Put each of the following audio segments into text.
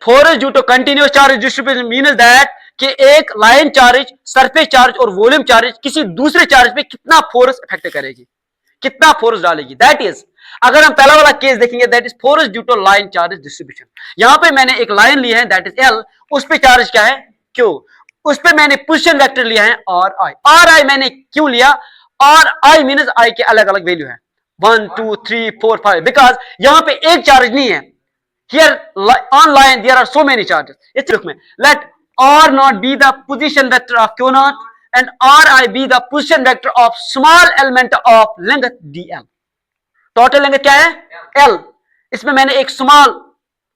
Force due to continuous charge distribution means that कि एक line charge, surface charge और volume charge किसी दूसरे चार्ज पे कितना फोर्स इफेक्ट करेगी, कितना फोर्स डालेगी। दैट इज, अगर हम पहला वाला केस देखेंगे that is force due to line charge distribution. यहां पे मैंने एक लाइन ली है दैट इज एल, उस पे चार्ज क्या है क्यू, उस पे मैंने पोजीशन वेक्टर लिया है आर आई। आर आई मैंने क्यों लिया, आर आई मीन्स आई के अलग अलग वैल्यू है 1 2 3 4 5, बिकॉज यहां पे एक चार्ज नहीं है। Here on line there are so many charges. It's look में let R naught be the position vector of Q naught and Ri be the position vector of small element of length dl. Total length क्या है L, इसमें मैंने एक small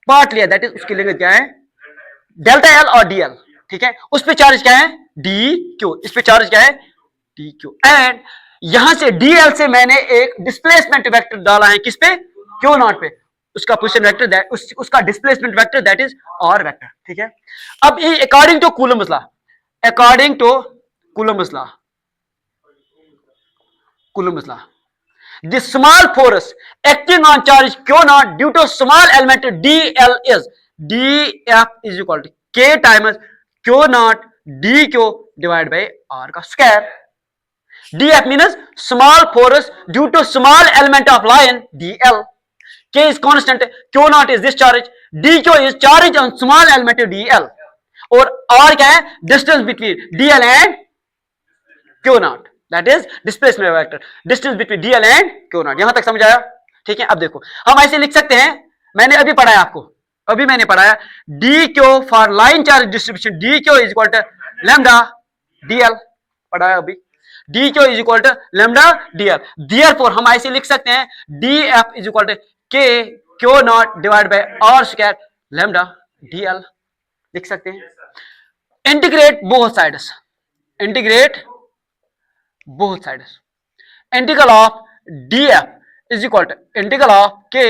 part लिया that is उसकी length क्या है डेल्टा L और dl, ठीक है। उस पे चार्ज क्या है dq, इस पे चार्ज क्या है dq, एंड यहां से dl से मैंने एक डिस्प्लेसमेंट वेक्टर डाला है किस पे Q नॉट पे, उसका पोजीशन वेक्टर दैट उसका displacement vector that is R vector, ठीक है। अब ये according to Coulomb's law, according to Coulomb's law, Coulomb's law, the small force acting on charge Q naught due to small element dl is df is equal to k times Q naught dq divide by r का square. df means small force due to small element of line dl, K is constant, Q naught is this charge, dq is charge on small element dl, और R क्या है distance between dl and Q naught, that is displacement vector, distance between dl and Q naught। यहां तक समझ आया, ठीक है। अब देखो हम ऐसे लिख सकते हैं, मैंने अभी पढ़ाया आपको, अभी मैंने पढ़ाया dq for line charge distribution dq is equal to lambda dl, पढ़ाया अभी, dq is equal to lambda dl, therefore हम ऐसे लिख सकते हैं df is equal to K Q naught divide by R square lambda dl लिख सकते हैं। Integrate both sides, integrate both sides, integral of df is equal to integral of K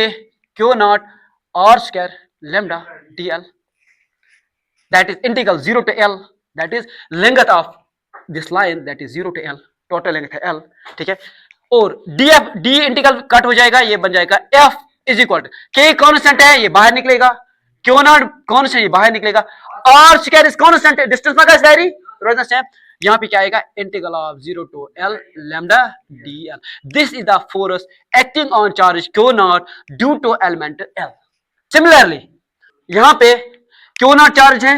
Q naught R square lambda dl, that is integral 0 to L, that is length of this line that is 0 to L, total length है L, ठीक है। और df d integral cut हो जाएगा, ये बन जाएगा f is equal to K constant है ये बाहर निकलेगा, Q नॉट कॉन्स्टेंट ये बाहर निकलेगा, R square is constant, distance में कैसे वेरी रेजिस्टेंस है, यहां पे क्या आएगा integral of 0 to L lambda dl। This is the force acting on charge Q naught due to element L। Similarly यहां पे Q नॉट चार्ज है,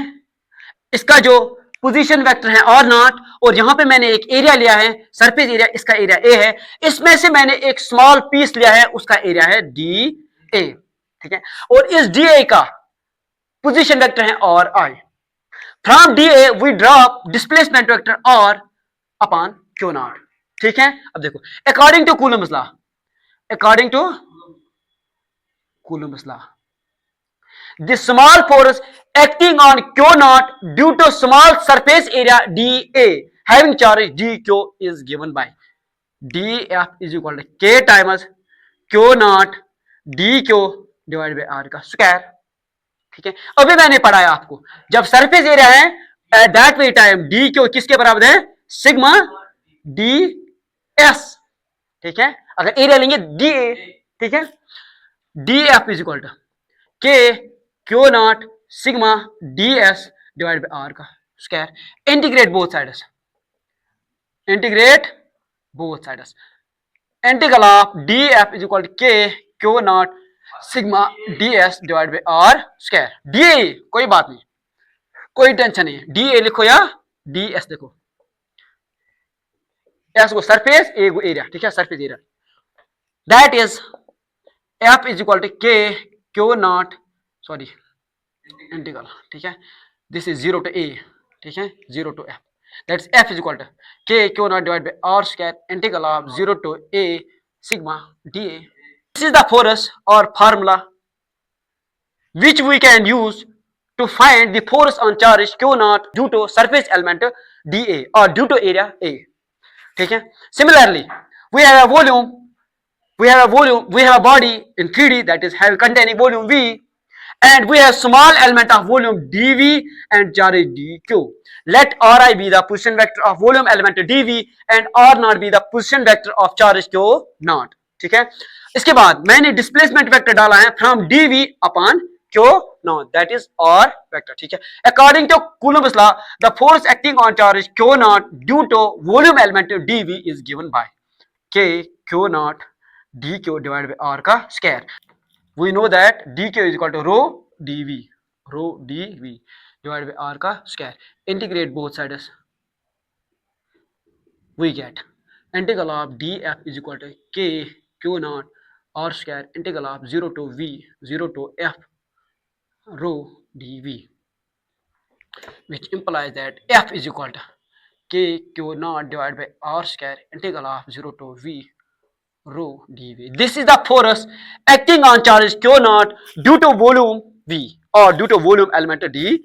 इसका जो पोजीशन वेक्टर है R नॉट, और यहां पे मैंने एक एरिया लिया है सरफेस एरिया, इसका एरिया A है, इसमें से मैंने एक स्मॉल पीस लिया है उसका एरिया है DA, ठीक है। और इस DA का पोजीशन वेक्टर है RI, from DA we drop displacement vector R upon Q naught, ठीक है। अब देखो according to Coulomb's law, according to Coulomb's law, the small force acting on Q naught due to small surface area dA having charge dq is given by df is equal to K times Q naught dq divided by R का square, ठीक है। अभी मैंने पढ़ाया आपको जब surface area है at that way time dq किसके बराबर है सिग्मा ds, ठीक है। अगर एरिया लेंगे dA, ठीक है, df is equal to K Q naught sigma ds divide by R का square. Integrate both sides, integrate both sides, integral of df is equal to K Q naught sigma ds divide by R square. dA कोई बात नहीं, कोई tension नहीं है, dA लिखो या ds देखो, s को सरफेस a को एरिया, ठीक है, surface area, that is f is equal to K Q naught sorry integral, ठीक है, दिस इज 0 टू A, ठीक है, 0 टू F, that's F is equal to K Q naught divide by R square integral of 0 टू A sigma dA। This is the force और formula which we can use to find the force on charge Q naught due to surface element dA or due to area A, ठीक है। Similarly we have a body in 3D that is have containing volume V, and we have small element of volume dV and charge dQ. Let Ri be the position vector of volume element dV and R naught be the position vector of charge Q naught, ठीक है। इसके बाद मैंने displacement vector डाला है from dV upon Q No, that is R vector. ठीक है. According to Coulomb's law, the force acting on charge Q naught due to volume element dV is given by K Q naught dQ divided by R का square. We know that dQ is equal to rho dV divided by R का square. Integrate both sides. We get integral of dF is equal to K Q naught R square integral of 0 to F rho dV, which implies that F is equal to K Q naught divided by R square integral of 0 to V rho dV. This is the force acting on charge Q naught due to volume V or due to volume element dV.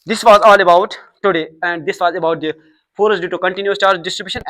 This was all about today, and this was about the force due to continuous charge distribution.